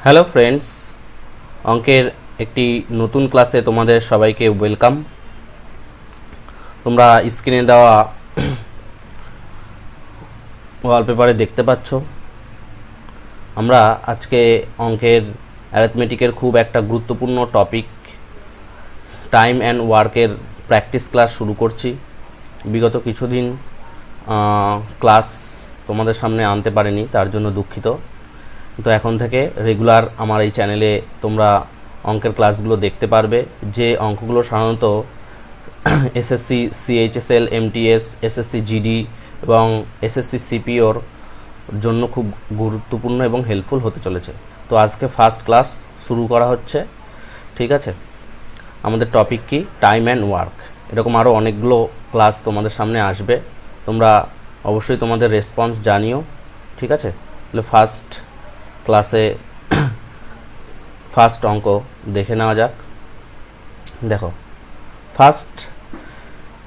Hello friends, অঙ্কের একটি নতুন ক্লাসে তোমাদের সবাইকে ওয়েলকাম। তোমরা স্ক্রিনে দেওয়া ওয়ালপেপারে দেখতে পাচ্ছ আমরা আজকে অঙ্কের অ্যারিথমেটিকের খুব একটা গুরুত্বপূর্ণ টপিক টাইম অ্যান্ড ওয়ার্কের প্র্যাকটিস ক্লাস শুরু করছি। বিগত কিছুদিন ক্লাস তোমাদের সামনে আনতে পারিনি, তার জন্য দুঃখিত। তো এখন থেকে রেগুলার আমার এই চ্যানেলে তোমরা অঙ্কের ক্লাসগুলো দেখতে পারবে, যে অঙ্কগুলো সাধারণত SSC CHSL MTS SSC GD এবং এসএসসি সিপিওর জন্য খুব গুরুত্বপূর্ণ এবং হেল্পফুল হতে চলেছে। তো আজকে ফার্স্ট ক্লাস শুরু করা হচ্ছে, ঠিক আছে। আমাদের টপিক কি? Time and work. এরকম আরও অনেকগুলো ক্লাস তোমাদের সামনে আসবে, তোমরা অবশ্যই তোমাদের রেসপন্স জানিও, ঠিক আছে। তাহলে ফার্স্ট ক্লাসে ফার্স্ট অঙ্ক দেখে নেওয়া যাক। দেখো, ফার্স্ট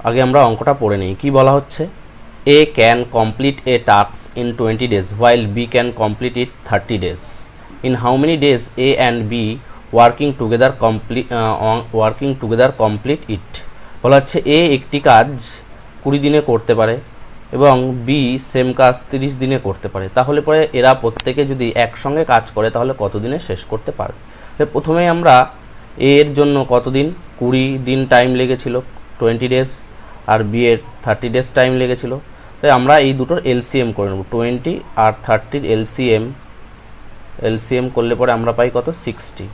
আগে আমরা অঙ্কটা পড়ে নিই। কি বলা হচ্ছে? A can complete a task in 20 days while B can complete it 30 days. In how many days A and B working together complete it. বলা হচ্ছে এ একটি কাজ 20 দিনে করতে পারে এবং বি সেম কাজ 30 দিনে করতে পারে। তাহলে পরে এরা প্রত্যেকে যদি একসঙ্গে কাজ করে তাহলে কত দিনে শেষ করতে পারবে? প্রথমেই আমরা এর জন্য কতদিন, 20 দিন টাইম লেগেছিল 20 days, আর বি এর 30 days টাইম লেগেছিল। তাই আমরা এই দুটোর এলসিএম করে নেব। 20 আর 30 এলসিএম করলে পরে আমরা পাই কত? 60,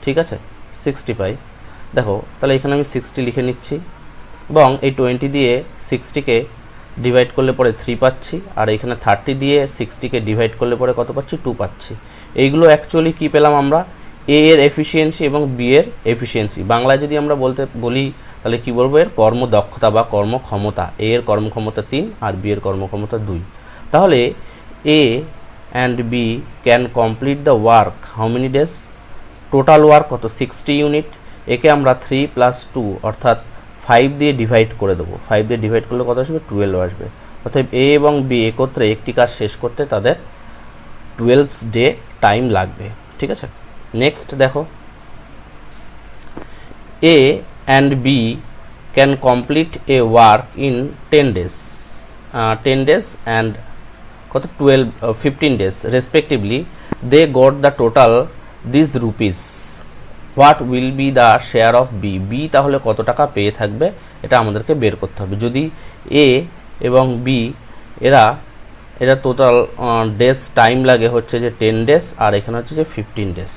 ঠিক আছে, 60 পাই। দেখো, তাহলে এখানে আমি 60 লিখে নিচ্ছি এবং এই 20 দিয়ে 60কে ডিভাইড করলে পরে 3 পাচ্ছি, আর এখানে 30 দিয়ে 60কে ডিভাইড করলে পরে কত পাচ্ছি? 2 পাচ্ছি। এইগুলো অ্যাকচুয়ালি কি পেলাম আমরা? এ এর এফিসিয়েন্সি এবং বি এর এফিসিয়েন্সি। বাংলায় যদি আমরা বলি তাহলে কি বলবো? এর কর্মদক্ষতা বা কর্মক্ষমতা। এ এর কর্মক্ষমতা 3 আর বি এর কর্মক্ষমতা 2। তাহলে A and B can complete the work how many days? Total work কত? 60 ইউনিট। একে আমরা 3 + 2 অর্থাৎ 5 দিয়ে ডিভাইড করে দেবো। 5 দিয়ে ডিভাইড করলে কত আসবে? 12 আসবে। অর্থাৎ এ এবং বি একত্রে একটি কাজ শেষ করতে তাদের 12 ডে টাইম লাগবে, ঠিক আছে। নেক্সট দেখো, A and B can complete a work in 10 days, 10 days and কত? 15 days respectively. They got the total this rupees. What will be the share of B? B তাহলে কত টাকা পেয়ে থাকবে এটা আমাদেরকে বের করতে হবে। যদি এ এবং বি এরা টোটাল ডেজ টাইম লাগে হচ্ছে যে 10 days, আর এখানে হচ্ছে যে 15 days,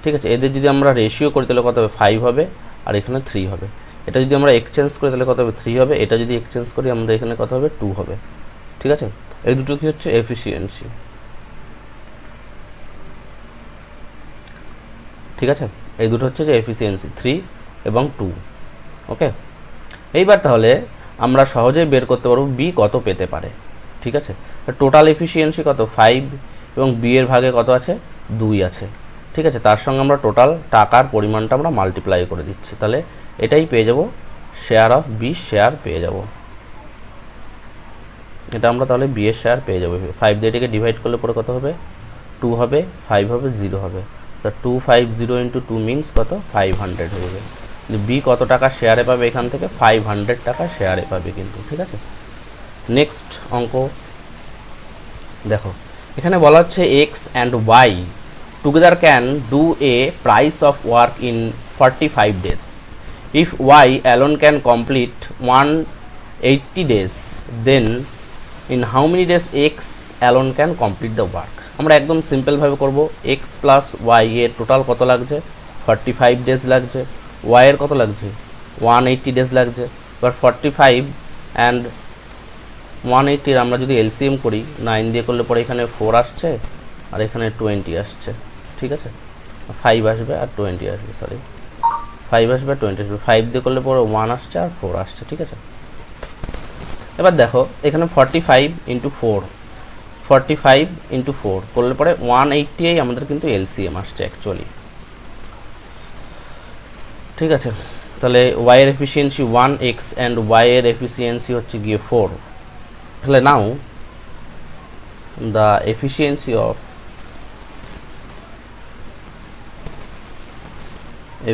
ঠিক আছে। এদের যদি আমরা রেশিও করি তাহলে কত হবে? 5 হবে, আর এখানে 3 হবে। এটা যদি আমরা এক্সচেঞ্জ করি তাহলে কত হবে? 3 হবে। এটা যদি এক্সচেঞ্জ করি আমাদের এখানে কত হবে? 2 হবে, ঠিক আছে। এই দুটো কি হচ্ছে? এফিসিয়েন্সি, ঠিক আছে। এই দুটো হচ্ছে যে এফিসিয়েন্সি 3 এবং 2, ওকে। এইবার তাহলে আমরা সহজেই বের করতে পারবো বি কত পেতে পারে, ঠিক আছে। টোটাল এফিসিয়েন্সি কত? 5 এবং বি এর ভাগে কত আছে? 2 আছে, ঠিক আছে। তার সঙ্গে আমরা টোটাল টাকার পরিমাণটা আমরা মাল্টিপ্লাই করে দিচ্ছি, তাহলে এটাই পেয়ে যাব, শেয়ার অফ বি শেয়ার পেয়ে যাব। এটা আমরা তাহলে বি এর শেয়ার পেয়ে যাবো। 5 দিয়ে এটাকে ডিভাইড করলে পরে কত হবে? 2 হবে, 5 হবে, 0 হবে। তা 250 ইন্টু 2 মিনস কত? 500 হয়ে যাবে। বি কত টাকা শেয়ারে পাবে? এখান থেকে 500 টাকা শেয়ারে পাবে কিন্তু, ঠিক আছে। নেক্সট অঙ্ক দেখো, এখানে বলা হচ্ছে X and Y together can do a price of work in 45 days. If Y alone can complete 180 days, then in how many days X alone can complete the work? আমরা একদম সিম্পলভাবে করব। এক্স প্লাস ওয়াই এর total কত লাগছে? 45 days লাগছে। Y এর কত লাগছে? 180 days লাগছে। এবার 45 অ্যান্ড 180 আমরা যদি এলসিএম করি, 9 দিয়ে করলে পরে এখানে 4 আসছে আর এখানে 20 আসছে, ঠিক আছে। 5 আসবে আর 20 আসবে, সরি 5 আসবে আর 20 আসবে। 5 দিয়ে করলে পরে 1 আসছে আর 4 আসছে, ঠিক আছে। এবার দেখো, এখানে 45 ইন্টু 4 করলে পরে 180 আমাদের কিন্তু এলসিএম আসছে অ্যাকচুয়ালি, ঠিক আছে। তাহলে ওয়াই এর এফিসিয়েন্সি 1x অ্যান্ড ওয়াই এর এফিসিয়েন্সি হচ্ছে গিয়ে 4। তাহলে now the efficiency of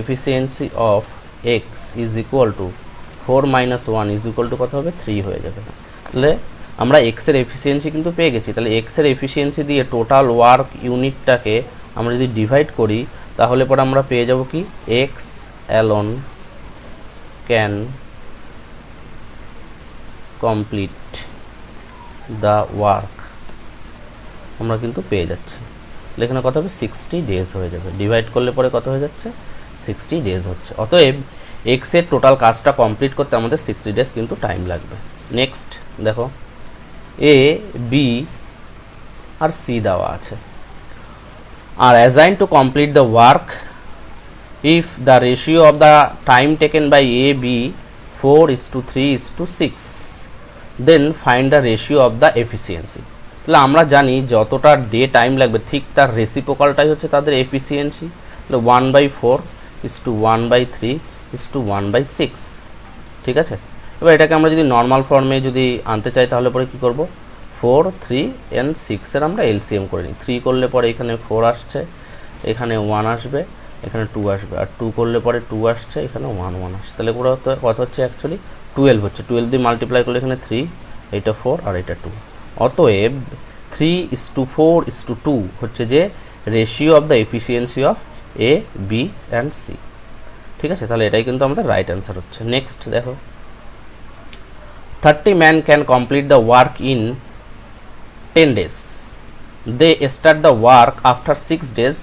efficiency of X is equal to 4 minus 1 is equal to কত হবে 3 হয়ে যাবে। তাহলে আমরা এক্সের এফিসিয়েন্সি কিন্তু পেয়ে গেছি। তাহলে এক্সের এফিসিয়েন্সি দিয়ে টোটাল ওয়ার্ক ইউনিটটাকে আমরা যদি ডিভাইড করি তাহলে পরে আমরা পেয়ে যাব কি x alone can complete the work, আমরা কিন্তু পেয়ে যাচ্ছি। এখানে কত হবে 60 ডেজ হয়ে যাবে, ডিভাইড করলে পরে কত হয়ে যাচ্ছে 60 ডেজ হচ্ছে। অতএব এক্সের টোটাল কাজটা কমপ্লিট করতে আমাদের 60 ডেজ কিন্তু টাইম লাগবে। নেক্সট দেখো এ বি আর সি দেওয়া আছে, আর assign to complete the work if the ratio of the time taken by A B 4:3:6, then find the ratio of the efficiency. তাহলে আমরা জানি যতটা ডে টাইম লাগবে ঠিক তার রেসিপ্রোকালটাই হচ্ছে তাদের এফিসিয়েন্সি। তাহলে 1/4:1/3:1/6, ঠিক আছে। এবার এটাকে আমরা যদি নর্মাল ফর্মে যদি আনতে চাই তাহলে পরে কী করব 4, 3 and 6 এর আমরা এলসিএম করে নিই। 3 করলে পরে এখানে 4 আসছে, এখানে 1 আসবে, এখানে 2 আসবে, আর 2 করলে পরে 2 আসছে, এখানে 1 আসছে। তাহলে পুরো কত হচ্ছে অ্যাকচুয়ালি 12 হচ্ছে। 12 দিয়ে মাল্টিপ্লাই করলে এখানে 3, এটা 4 আর এটা 2। অতএব 3:4:2 হচ্ছে যে ratio of the efficiency of A B and C, ঠিক আছে। তাহলে এটাই কিন্তু আমাদের রাইট অ্যান্সার হচ্ছে। নেক্সট দেখো 30 men can complete the work in 10 days. They start the work after 6 days.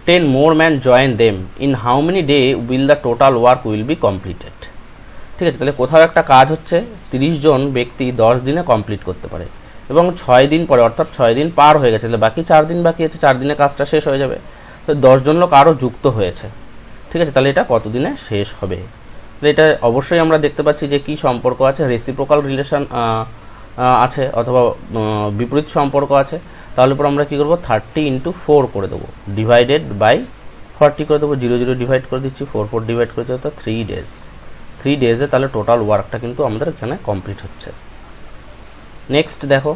10 more men join them. In how many days will the total work will be completed? ঠিক আছে, তাহলে কোথাও একটা কাজ হচ্ছে 30 জন ব্যক্তি 10 দিনে কমপ্লিট করতে পারে এবং 6 দিন পরে অর্থাৎ 6 দিন পার হয়ে গেছে, তাহলে বাকি 4 দিন বাকি আছে, 4 দিনে কাজটা শেষ হয়ে যাবে। তো 10 জন লোক আরও যুক্ত হয়েছে, ঠিক আছে। তাহলে এটা কত দিনে শেষ হবে? এটা অবশ্যই আমরা দেখতে পাচ্ছি যে কি সম্পর্ক আছে, রেসিপ্রোকাল রিলেশন আছে অথবা বিপরীত সম্পর্ক আছে। তাহলে পর আমরা কী করবো 30 × 4 করে দেবো, ডিভাইডেড বাই 40 করে দেবো, 0 0 ডিভাইড করে দিচ্ছি, 4 4 ডিভাইড করে দিচ্ছি, অর্থাৎ 3 ডেজ। 3 ডেজে তাহলে টোটাল ওয়ার্কটা কিন্তু আমাদের এখানে কমপ্লিট হচ্ছে। নেক্সট দেখো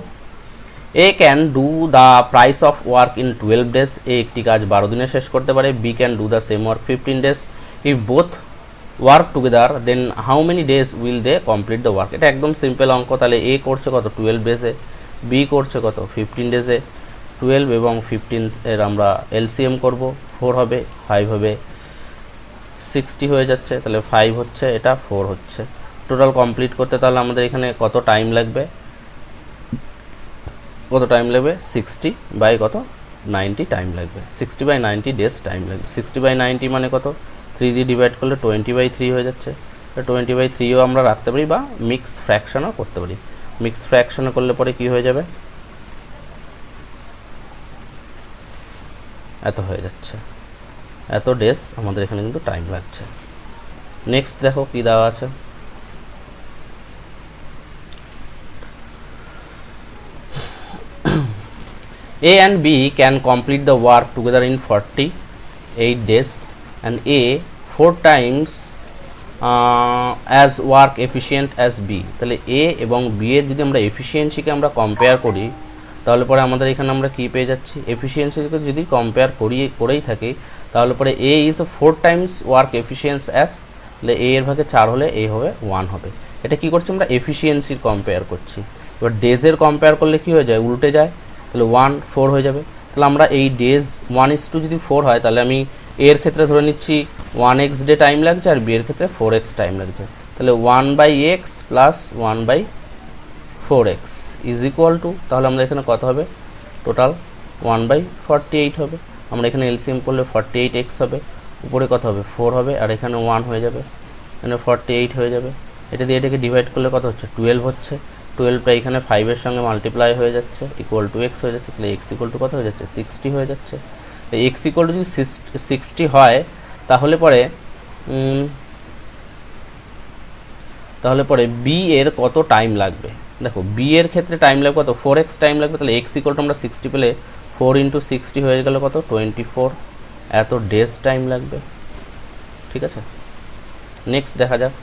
A can do the price of work in 12 days. A একটি কাজ 12 দিনে শেষ করতে পারে। B can do the same work 15 days. If both work together then how many days will they complete the work. এটা একদম simple অঙ্ক। তাহলে এ করছে কত 12 ডেজে, বি করছে কত 15 ডেজে। 12 এবং 15 এর আমরা এলসিএম করব, 4 হবে 5 হবে 60 হয়ে যাচ্ছে, তাহলে 5 হচ্ছে, এটা 4 হচ্ছে। টোটাল কমপ্লিট করতে তাহলে আমাদের এখানে কত টাইম লাগবে, 60 বাই কত 90 টাইম লাগবে, 60/90 ডেজ টাইম লাগবে। 60/90 মানে কত 3 দিয়ে ডিভাইড করলে 20/3 হয়ে যাচ্ছে। 20/3ও আমরা রাখতে পারি বা মিক্স ফ্র্যাকশনও করতে পারি। মিক্স ফ্র্যাকশনও করলে পরে কি হয়ে যাবে, এত হয়ে যাচ্ছে, এত ডেজ আমাদের এখানে কিন্তু টাইম লাগছে। নেক্সট দেখো কি দেওয়া আছে, A and B can complete the work together in 48 days and A 4 times as work efficient as B. তাহলে A এবং B এর যদি আমরা এফিসিয়েন্সিকে আমরা কম্পেয়ার করি তাহলে পরে আমাদের এখানে আমরা কি পেয়ে যাচ্ছি, এফিসিয়েন্সিকে যদি কম্পেয়ার করেই থাকি তাহলে পরে A is 4 times work efficient as, তাহলে A এর ভাগে 4 হলে A হবে 1 হবে। এটা কি করছি আমরা এফিসিয়েন্সির কম্পেয়ার করছি। এবার ডেজের কম্পেয়ার করলে কি হয়ে যায়, উল্টে যায়, তাহলে 1 4 হয়ে যাবে। তাহলে আমরা এই ডেজ 1:2 যদি 4 হয় তাহলে আমি এর ক্ষেত্রে ধরে নিচ্ছি 1x ডে টাইম লাগছে আর বি এর ক্ষেত্রে 4x টাইম লাগছে। তাহলে 1/x plus 1/4x is equal two, তাহলে আমরা এখানে কত হবে টোটাল 1/48 হবে। আমরা এখানে এলসিএম করলে 48x হবে, উপরে কত হবে 4 হবে আর এখানে 1 হয়ে যাবে, এখানে 48 হয়ে যাবে। এটা দিয়ে এটাকে ডিভাইড করলে কত হচ্ছে 12 হচ্ছে। 12টা এখানে 5 এর সঙ্গে মাল্টিপ্লাই হয়ে যাচ্ছে, ইকুয়াল টু x হয়ে যাচ্ছে। তাহলে x ইকুয়াল টু কত হয়ে যাচ্ছে 60 হয়ে যাচ্ছে। x ইকুয়াল টু যদি 60 হয় তাহলে পরে b এর কত টাইম লাগবে, দেখো b এর ক্ষেত্রে টাইম লাগবে কত 4x টাইম লাগবে। তাহলে x ইকুয়াল টু আমরা 60 পেলে 4 × 60 হয়ে গেল কত 24, এত ডেজ টাইম লাগবে, ঠিক আছে। নেক্সট দেখা যাক,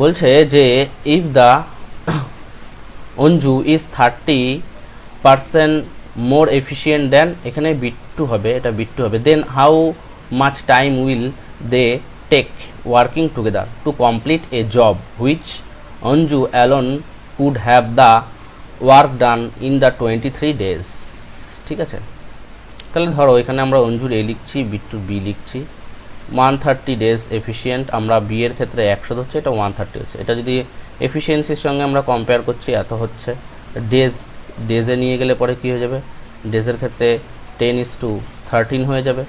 বলছে যে if the Anju is 30% more efficient then, এখানে বিট 2 হবে, এটা বিট 2 হবে, then how much time will they take working together to complete a job which Anju alone could have the work done in the 23 days. ঠিক আছে, তাহলে ধরো এখানে আমরা অঞ্জুর এ লিখছি, বিট্টুর বি লিখছি। 130 ডেজ এফিসিয়েন্ট, আমরা বি এর ক্ষেত্রে 100 হচ্ছে, এটা 130 হচ্ছে। এটা যদি এফিসিয়েন্সির সঙ্গে আমরা কম্পেয়ার করছি এত হচ্ছে। ডেজে নিয়ে গেলে পরে কী হয়ে যাবে, ডেজের ক্ষেত্রে 10:13 হয়ে যাবে।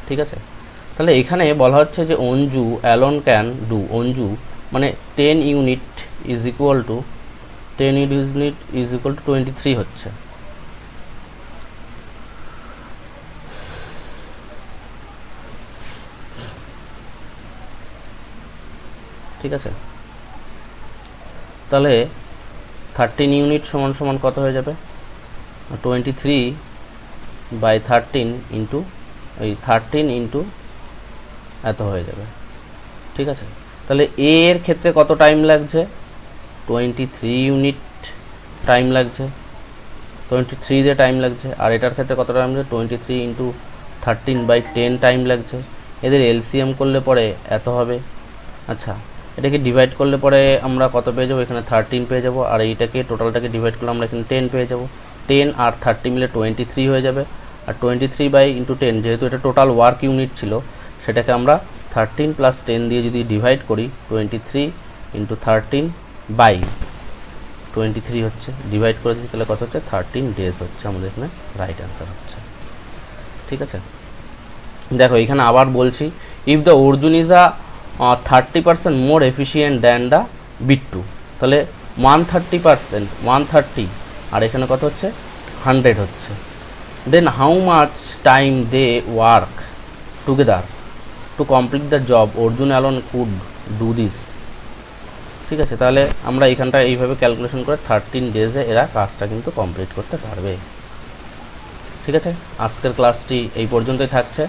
ঠিক আছে, তাহলে এখানে বলা হচ্ছে যে Anju alone can do, Anju মানে 10 ইউনিট ইজ ইকুয়াল টু 23 হচ্ছে। ঠিক আছে, তাহলে 13 ইউনিট সমান সমান কত হয়ে যাবে, 23/13 ইন্টু এই 13 ইন্টু এত হয়ে যাবে। ঠিক আছে, তাহলে এ এর ক্ষেত্রে কত টাইম লাগছে, 23 ইউনিট টাইম লাগছে, 23 দিয়ে টাইম লাগছে। আর এটার ক্ষেত্রে কত টাইম লাগছে, 23 ইন্টু 13/10 টাইম লাগছে। এদের এলসিএম করলে পরে এত হবে। আচ্ছা, এটাকে ডিভাইড করলে পরে আমরা কত পেয়ে যাবো, এখানে 13 পেয়ে যাবো। আর এইটাকে টোটালটাকে ডিভাইড করলে আমরা এখানে 10 পেয়ে যাবো। 10 আর 30 মিলে 23 হয়ে যাবে। আর 23/10 যেহেতু এটা টোটাল ওয়ার্ক ইউনিট ছিল, সেটাকে আমরা 13 + 10 দিয়ে যদি ডিভাইড করি, 23 × 13/23 হচ্ছে, ডিভাইড করে দিচ্ছি, তাহলে কত হচ্ছে, 13 ডেজ হচ্ছে আমাদের এখানে রাইট অ্যান্সার হচ্ছে। ঠিক আছে, দেখো এখানে আবার বলছি, if the Arjun is a 30% more efficient than the Bittu, তাহলে 130%, আর এখানে কত হচ্ছে, 100 হচ্ছে। Then how much time they work together to complete the job Arjun alone could do this. ঠিক আছে, তাহলে আমরা এইখানটা এইভাবে ক্যালকুলেশন করে 13 ডেজে এরা কাজটা কিন্তু কমপ্লিট করতে পারবে। ঠিক আছে, আজকের ক্লাসটি এই পর্যন্তই থাকছে।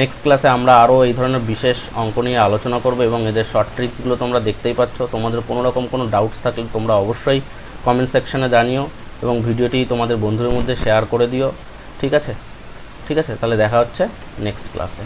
নেক্সট ক্লাসে আমরা আরও এই ধরনের বিশেষ অঙ্ক নিয়ে আলোচনা করব এবং এদের শর্ট ট্রিক্সগুলো তোমরা দেখতেই পাচ্ছ। তোমাদের কোনো রকম কোনো ডাউটস থাকলে তোমরা অবশ্যই কমেন্ট সেকশানে জানিও এবং ভিডিওটি তোমাদের বন্ধুদের মধ্যে শেয়ার করে দিও। ঠিক আছে, তাহলে দেখা হচ্ছে নেক্সট ক্লাসে।